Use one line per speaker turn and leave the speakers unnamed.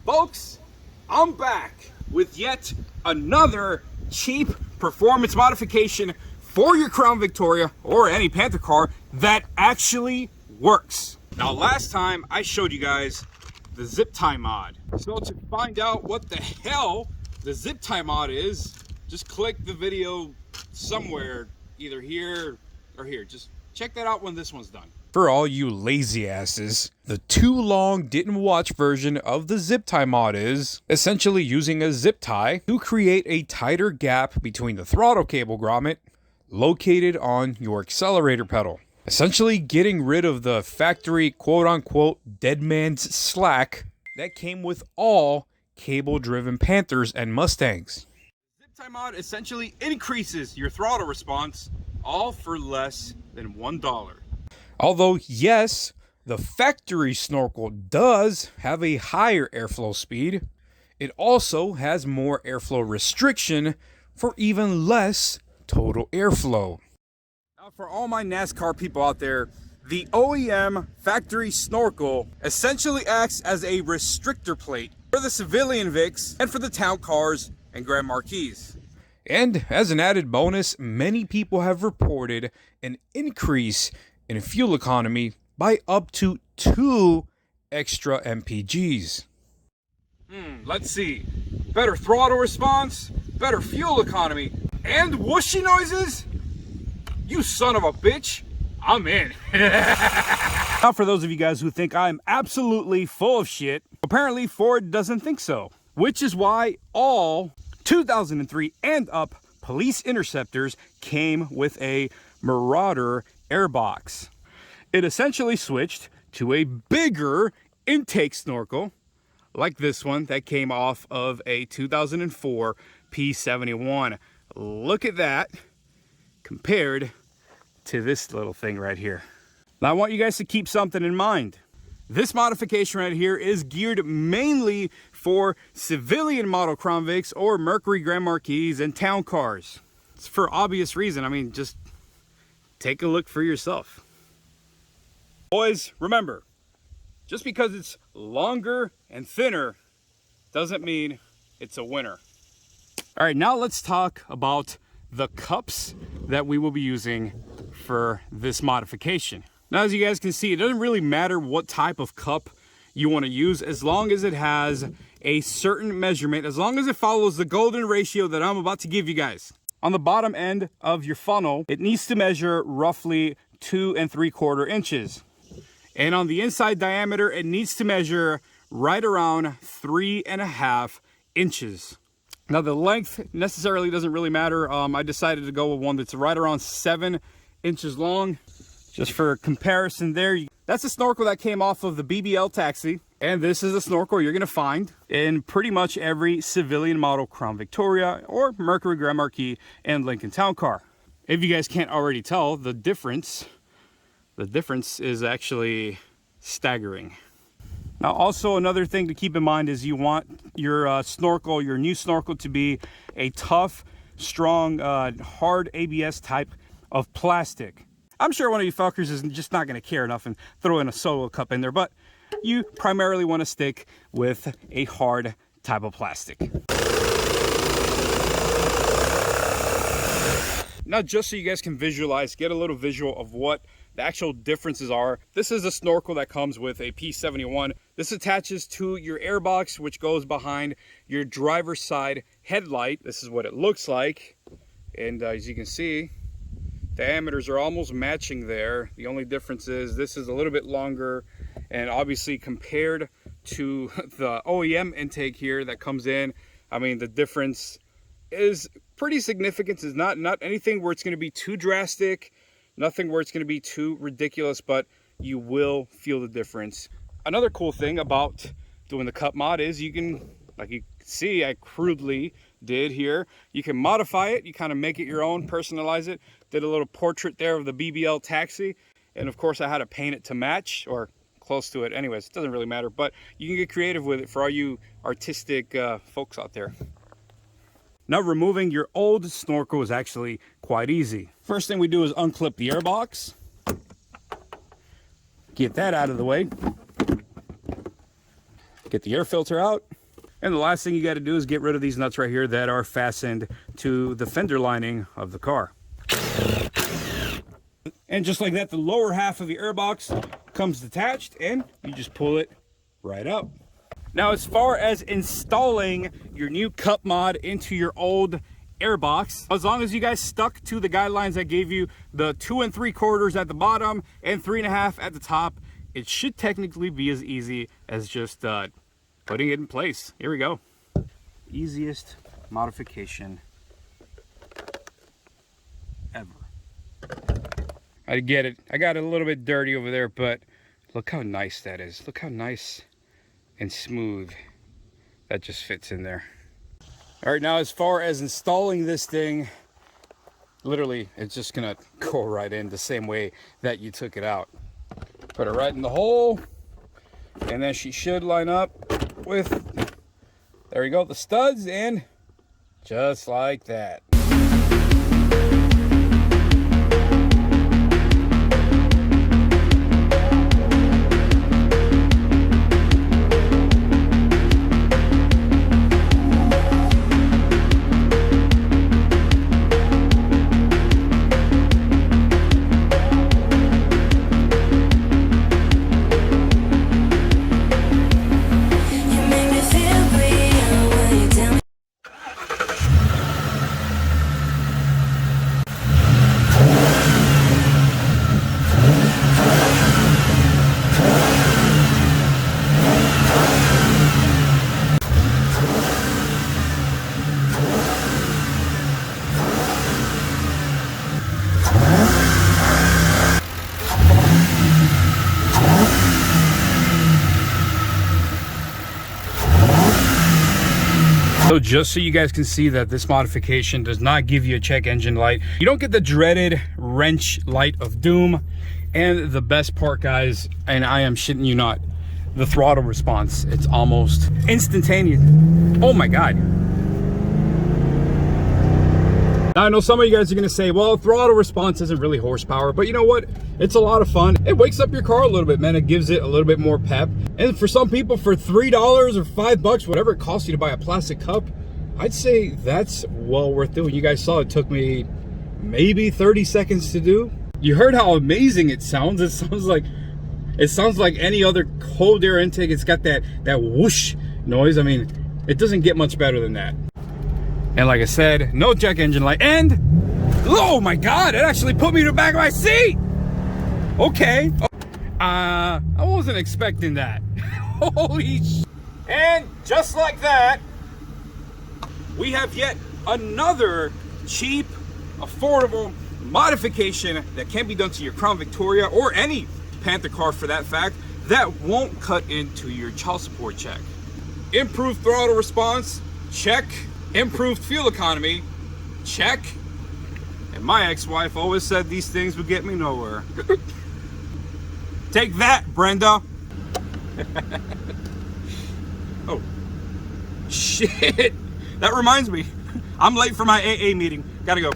Folks, I'm back with yet another cheap performance modification for your Crown Victoria or any Panther car that actually works. Now, last time I showed you guys the zip tie mod. So to find out what the hell the zip tie mod is, just click the video somewhere, either here or here. Just check that out when this one's done. For all you lazy asses, the too long didn't watch version of the zip tie mod is essentially using a zip tie to create a tighter gap between the throttle cable grommet located on your accelerator pedal. Essentially getting rid of the factory quote-unquote dead man's slack that came with all cable-driven Panthers and Mustangs. Zip tie mod essentially increases your throttle response, all for less than $1. Although, yes, the factory snorkel does have a higher airflow speed, it also has more airflow restriction for even less total airflow. Now, for all my NASCAR people out there, the OEM factory snorkel essentially acts as a restrictor plate for the civilian Vics and for the town cars and Grand Marquis. And as an added bonus, many people have reported an increase in fuel economy by up to 2 extra MPGs. Let's see. Better throttle response, better fuel economy, and whooshy noises? You son of a bitch, I'm in. Now, for those of you guys who think I'm absolutely full of shit, apparently Ford doesn't think so. Which is why all 2003 and up police interceptors came with a Marauder airbox. It essentially switched to a bigger intake snorkel like this one that came off of a 2004 P71. Look at that compared to this little thing right here. Now I want you guys to keep something in mind. This modification right here is geared mainly for civilian model Crown Vics or Mercury Grand Marquis and town cars. It's for obvious reason. I mean, just take a look for yourself. Boys, remember, just because it's longer and thinner doesn't mean it's a winner. All right, now let's talk about the cups that we will be using for this modification. Now, as you guys can see, it doesn't really matter what type of cup you want to use as long as it has a certain measurement, as long as it follows the golden ratio that I'm about to give you guys. On the bottom end of your funnel, it needs to measure roughly 2 3/4 inches. And on the inside diameter, it needs to measure right around 3.5 inches. Now, the length necessarily doesn't really matter. I decided to go with one that's right around 7 inches long. Just for comparison there, that's a snorkel that came off of the BBL Taxi. And this is a snorkel you're gonna find in pretty much every civilian model Crown Victoria or Mercury Grand Marquis and Lincoln Town Car. If you guys can't already tell, the difference is actually staggering. Now, also another thing to keep in mind is you want your snorkel, your new snorkel, to be a tough, strong, hard ABS type of plastic. I'm sure one of you fuckers is just not going to care enough and throw in a solo cup in there, but you primarily want to stick with a hard type of plastic. Now, just so you guys can visualize, get a little visual of what the actual differences are. This is a snorkel that comes with a P71. This attaches to your airbox, which goes behind your driver's side headlight. This is what it looks like. And as you can see, diameters are almost matching there. The only difference is this is a little bit longer, and obviously compared to the OEM intake here that comes in, I mean, the difference is pretty significant. It's not anything where it's going to be too drastic, nothing where it's going to be too ridiculous, but you will feel the difference. Another cool thing about doing the cup mod is you can, like you can see, I crudely did here, you can modify it, you kind of make it your own, personalize it. Did a little portrait there of the BBL Taxi, and of course I had to paint it to match, or close to it. Anyways, it doesn't really matter, but you can get creative with it for all you artistic folks out there. Now, removing your old snorkel is actually quite easy. First thing we do is unclip the airbox. Get that out of the way. get the air filter out. And the last thing you got to do is get rid of these nuts right here that are fastened to the fender lining of the car. And just like that, the lower half of the airbox comes detached and you just pull it right out. Now, as far as installing your new cup mod into your old airbox, as long as you guys stuck to the guidelines I gave you, the 2 3/4 at the bottom and 3 1/2 at the top, it should technically be as easy as just putting it in place. Here we go. Easiest modification ever. I get it. I got it a little bit dirty over there, but look how nice that is. Look how nice and smooth that just fits in there. All right, now as far as installing this thing, literally it's just gonna go right in the same way that you took it out. Put it right in the hole, and then she should line up with, there we go, the studs, and just like that. So just so you guys can see that this modification does not give you a check engine light. You don't get the dreaded wrench light of doom. And the best part, guys, and I am shitting you not, the throttle response. It's almost instantaneous. Oh my God. Now, I know some of you guys are gonna say, well, throttle response isn't really horsepower, but you know what? It's a lot of fun. It wakes up your car a little bit, man. It gives it a little bit more pep. And for some people, for $3 or $5, whatever it costs you to buy a plastic cup, I'd say that's well worth doing. You guys saw it took me maybe 30 seconds to do. You heard how amazing it sounds. It sounds like any other cold air intake. It's got that whoosh noise. I mean, it doesn't get much better than that. And like I said, no check engine light. And, oh my God, it actually put me to the back of my seat. Okay. I wasn't expecting that. Holy sh. And just like that, we have yet another cheap, affordable modification that can be done to your Crown Victoria or any Panther car for that fact that won't cut into your child support check. Improved throttle response, check. Improved fuel economy, check. And my ex-wife always said these things would get me nowhere. Take that, Brenda. Oh, shit. That reminds me, I'm late for my AA meeting. Gotta go.